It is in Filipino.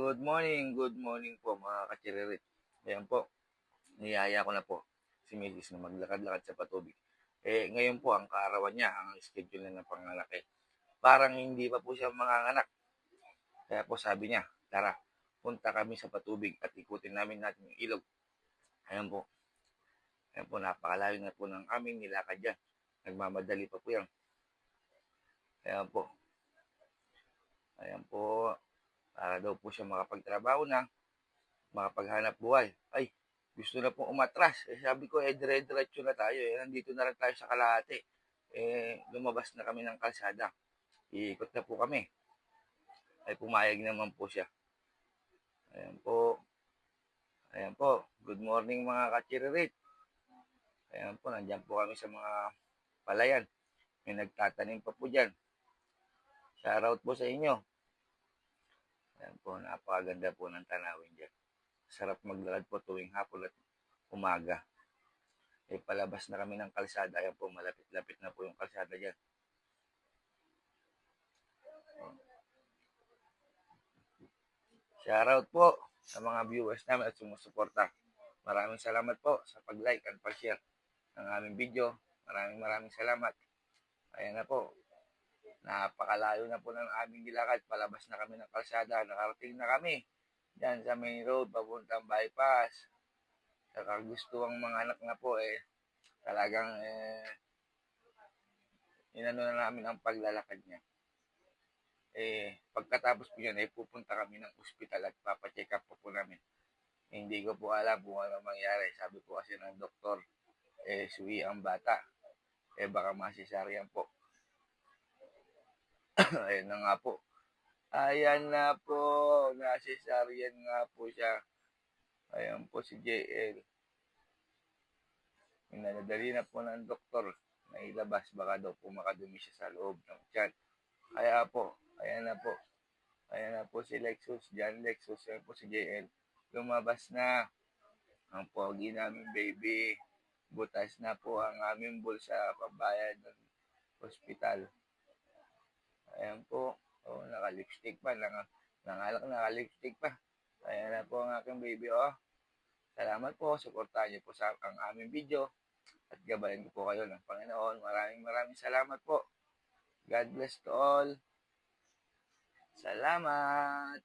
Good morning po mga katsiririt. Ayan po, niyaya ko na po si Mrs. na maglakad-lakad sa patubig. Ngayon po ang kaarawan niya, ang schedule na ng panganak parang hindi pa po siya manganganak. Kaya po sabi niya, tara, punta kami sa patubig at ikutin natin yung ilog. Ayan po, napakalayo na po ng aming nilakad dyan. Nagmamadali pa po yan. Ayan po, para daw po siya makapagtrabaho na, makapaghanap buhay. Ay, gusto na pong umatras. Sabi ko, dire-diretso na tayo. Nandito na rin tayo sa kalahati. Lumabas na kami ng kalsada. Iikot na po kami. Ay, pumayag naman po siya. Ayan po. Ayan po. Good morning mga katsiririt. Ayan po, nandyan po kami sa mga palayan. May nagtatanim pa po dyan. Shoutout po sa inyo. Ayan po, napakaganda po ng tanawin dyan. Sarap maglakad po tuwing hapon at umaga. Palabas na kami ng kalsada. Ayan po, malapit-lapit na po yung kalsada dyan. Shoutout po sa mga viewers namin at sumusuporta. Maraming salamat po sa pag-like and pag-share ng aming video. Maraming salamat. Ayan na po. Napakalayo na po ng aming nilakad. Palabas na kami ng kalsada. Nakarating na kami. Diyan sa main road, papuntang bypass. Saka gusto ang mga anak na po talagang inano na namin ang paglalakad niya. Pagkatapos po yan, pupunta kami ng ospital at papacheck up po namin. Hindi ko po alam kung ano mangyari. Sabi po kasi ng doktor, suwi ang bata. Baka masisaryan po. Ayan na nga po. Ayan na po. Nasisaryan nga po siya. Ayan po si JL. Minadali na po ng doktor na ilabas. Baka daw po makadumi siya sa loob ng tiyan. Kaya po, ayan na po. Ayan na po si Lexus. John Lexus. Ayan po si JL. Lumabas na ang pogi namin baby. Butas na po ang aming bulsa pambayad ng hospital. Ayan po. Naka-lipstick pa. Naka-lipstick pa. Ayan na po ang aking baby. Salamat po. Suportahan niyo po sa ang aming video. At gabayan ko po kayo ng Panginoon. Maraming salamat po. God bless to all. Salamat.